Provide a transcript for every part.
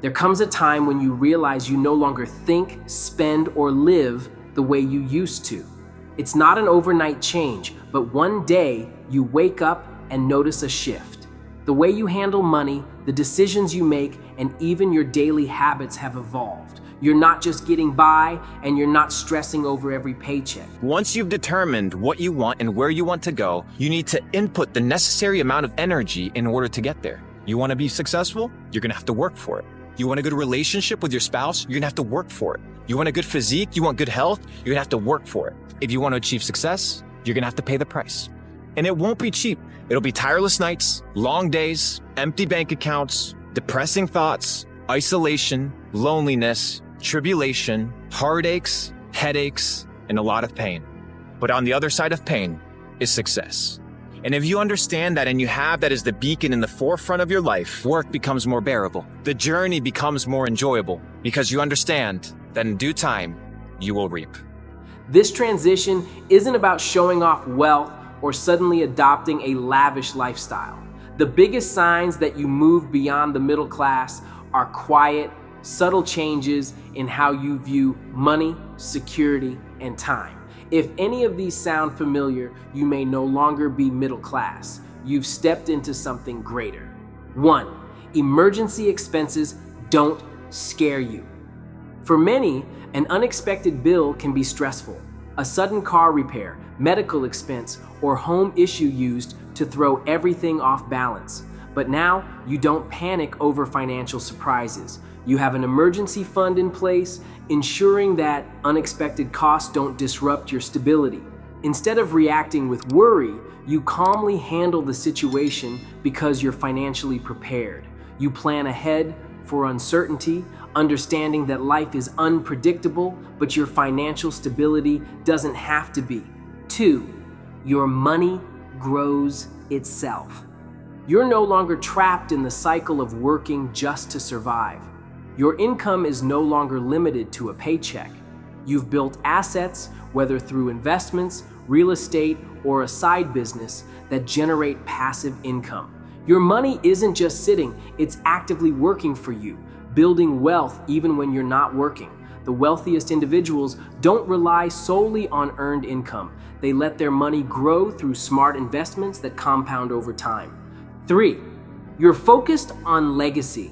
There comes a time when you realize you no longer think, spend, or live the way you used to. It's not an overnight change, but one day you wake up and notice a shift. The way you handle money, the decisions you make, and even your daily habits have evolved. You're not just getting by, and you're not stressing over every paycheck. Once you've determined what you want and where you want to go, you need to input the necessary amount of energy in order to get there. You want to be successful? You're going to have to work for it. You want a good relationship with your spouse? You're going to have to work for it. You want a good physique? You want good health? You're going to have to work for it. If you want to achieve success, you're going to have to pay the price. And it won't be cheap. It'll be tireless nights, long days, empty bank accounts, depressing thoughts, isolation, loneliness, tribulation, heartaches, headaches, and a lot of pain. But on the other side of pain is success. And if you understand that and you have that as the beacon in the forefront of your life, work becomes more bearable. The journey becomes more enjoyable because you understand that in due time, you will reap. This transition isn't about showing off wealth or suddenly adopting a lavish lifestyle. The biggest signs that you move beyond the middle class are quiet, subtle changes in how you view money, security, and time. If any of these sound familiar, you may no longer be middle class. You've stepped into something greater. 1. Emergency expenses don't scare you. For many, an unexpected bill can be stressful. A sudden car repair, medical expense, or home issue used to throw everything off balance. But now, you don't panic over financial surprises. You have an emergency fund in place, ensuring that unexpected costs don't disrupt your stability. Instead of reacting with worry, you calmly handle the situation because you're financially prepared. You plan ahead for uncertainty, understanding that life is unpredictable, but your financial stability doesn't have to be. 2. Your money grows itself. You're no longer trapped in the cycle of working just to survive. Your income is no longer limited to a paycheck. You've built assets, whether through investments, real estate, or a side business that generate passive income. Your money isn't just sitting, it's actively working for you, building wealth even when you're not working. The wealthiest individuals don't rely solely on earned income. They let their money grow through smart investments that compound over time. 3. You're focused on legacy.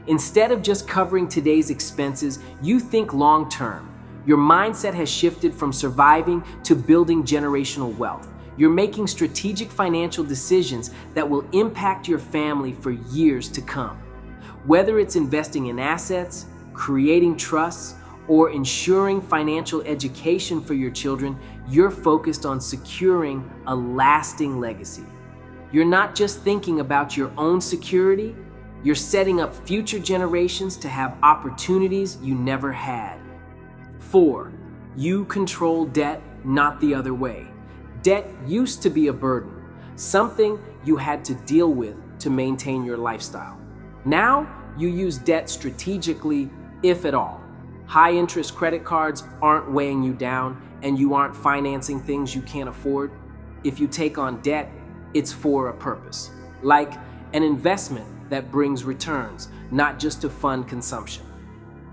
Instead of just covering today's expenses, you think long-term. Your mindset has shifted from surviving to building generational wealth. You're making strategic financial decisions that will impact your family for years to come. Whether it's investing in assets, creating trusts, or ensuring financial education for your children, you're focused on securing a lasting legacy. You're not just thinking about your own security, you're setting up future generations to have opportunities you never had. 4. You control debt, not the other way. Debt used to be a burden, something you had to deal with to maintain your lifestyle. Now, you use debt strategically, if at all. High-interest credit cards aren't weighing you down, and you aren't financing things you can't afford. If you take on debt, it's for a purpose, like an investment that brings returns, not just to fund consumption.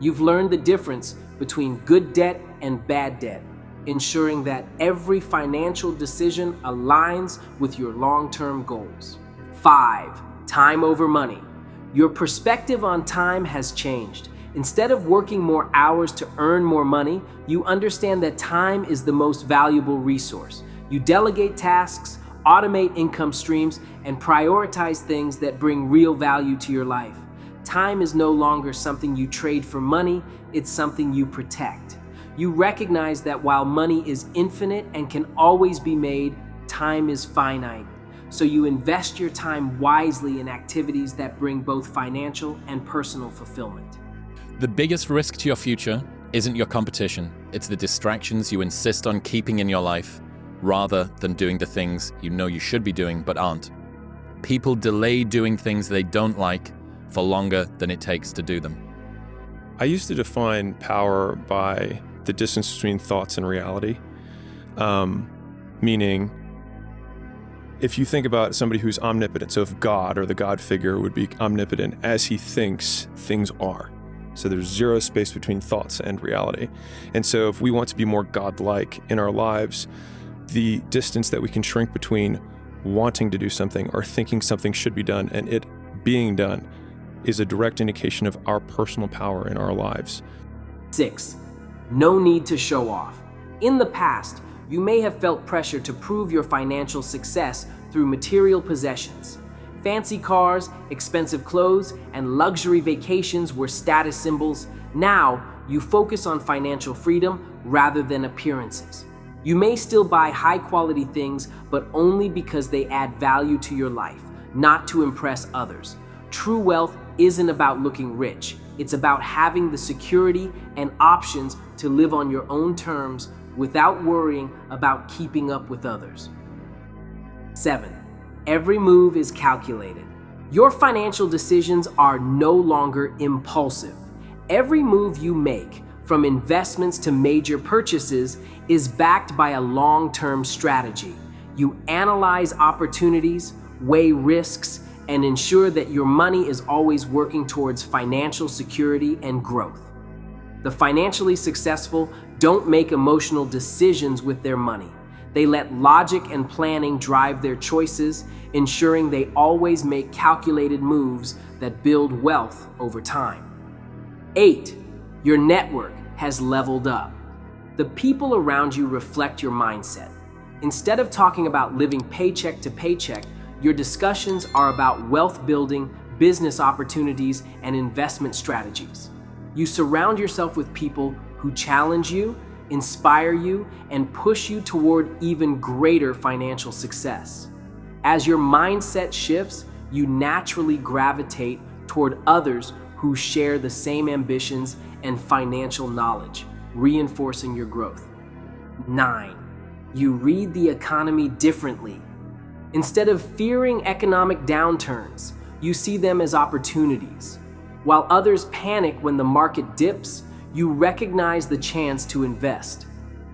You've learned the difference between good debt and bad debt, ensuring that every financial decision aligns with your long-term goals. 5. Time over money. Your perspective on time has changed. Instead of working more hours to earn more money, you understand that time is the most valuable resource. You delegate tasks, automate income streams, and prioritize things that bring real value to your life. Time is no longer something you trade for money, it's something you protect. You recognize that while money is infinite and can always be made, time is finite. So you invest your time wisely in activities that bring both financial and personal fulfillment. The biggest risk to your future isn't your competition. It's the distractions you insist on keeping in your life, rather than doing the things you know you should be doing but aren't. People delay doing things they don't like for longer than it takes to do them. I used to define power by the distance between thoughts and reality, meaning if you think about somebody who's omnipotent, so if God or the God figure would be omnipotent, as he thinks, things are. So there's zero space between thoughts and reality. And so if we want to be more God-like in our lives, the distance that we can shrink between wanting to do something or thinking something should be done and it being done is a direct indication of our personal power in our lives. 6. No need to show off. In the past, you may have felt pressure to prove your financial success through material possessions. Fancy cars, expensive clothes, and luxury vacations were status symbols. Now, you focus on financial freedom rather than appearances. You may still buy high-quality things, but only because they add value to your life, not to impress others. True wealth isn't about looking rich. It's about having the security and options to live on your own terms without worrying about keeping up with others. 7. Every move is calculated. Your financial decisions are no longer impulsive. Every move you make, from investments to major purchases, is backed by a long-term strategy. You analyze opportunities, weigh risks, and ensure that your money is always working towards financial security and growth. The financially successful don't make emotional decisions with their money. They let logic and planning drive their choices, ensuring they always make calculated moves that build wealth over time. 8. Your network has leveled up. The people around you reflect your mindset. Instead of talking about living paycheck to paycheck, your discussions are about wealth building, business opportunities, and investment strategies. You surround yourself with people who challenge you, inspire you, and push you toward even greater financial success. As your mindset shifts, you naturally gravitate toward others who share the same ambitions and financial knowledge, reinforcing your growth. 9. You read the economy differently. Instead of fearing economic downturns, you see them as opportunities. While others panic when the market dips, you recognize the chance to invest.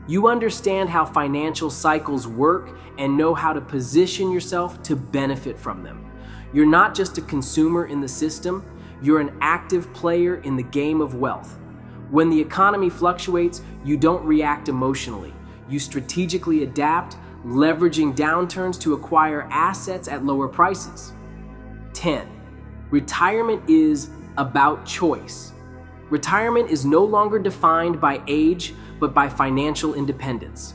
You understand how financial cycles work and know how to position yourself to benefit from them. You're not just a consumer in the system, you're an active player in the game of wealth. When the economy fluctuates, you don't react emotionally. You strategically adapt, leveraging downturns to acquire assets at lower prices. 10. Retirement is about choice. Retirement is no longer defined by age, but by financial independence.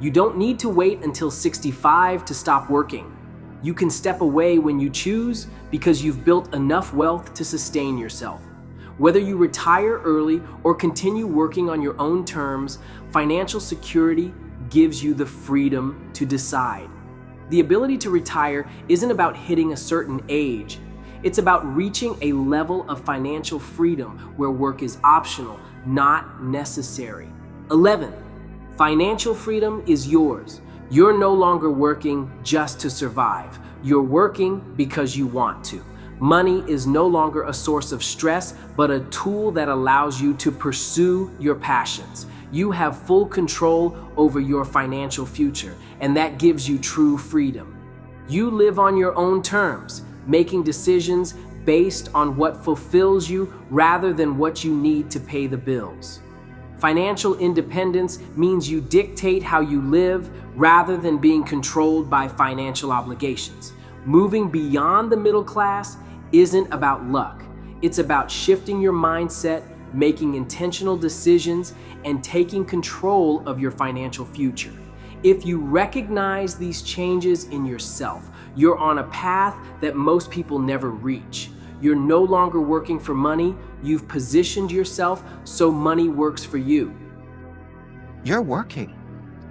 You don't need to wait until 65 to stop working. You can step away when you choose because you've built enough wealth to sustain yourself. Whether you retire early or continue working on your own terms, financial security gives you the freedom to decide. The ability to retire isn't about hitting a certain age. It's about reaching a level of financial freedom where work is optional, not necessary. 11. Financial freedom is yours. You're no longer working just to survive. You're working because you want to. Money is no longer a source of stress, but a tool that allows you to pursue your passions. You have full control over your financial future, and that gives you true freedom. You live on your own terms, making decisions based on what fulfills you rather than what you need to pay the bills. Financial independence means you dictate how you live rather than being controlled by financial obligations. Moving beyond the middle class isn't about luck. It's about shifting your mindset, making intentional decisions, and taking control of your financial future. If you recognize these changes in yourself, you're on a path that most people never reach. You're no longer working for money. You've positioned yourself so money works for you. You're working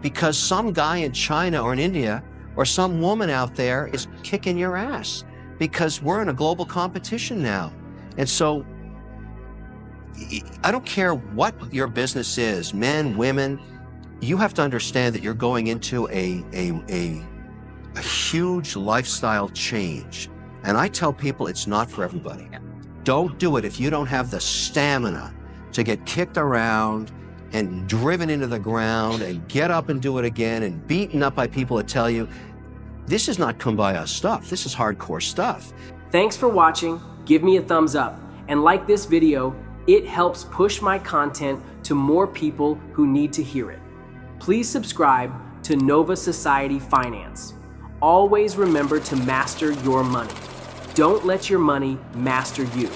because some guy in China or in India or some woman out there is kicking your ass, because we're in a global competition now. And so I don't care what your business is, men, women, you have to understand that you're going into a huge lifestyle change. And I tell people it's not for everybody. Don't do it if you don't have the stamina to get kicked around and driven into the ground and get up and do it again and beaten up by people that tell you, This is not kumbaya stuff. This is hardcore stuff. Thanks for watching. Give me a thumbs up and like this video. It helps push my content to more people who need to hear it. Please subscribe to Nova Society Finance. Always remember to master your money. Don't let your money master you.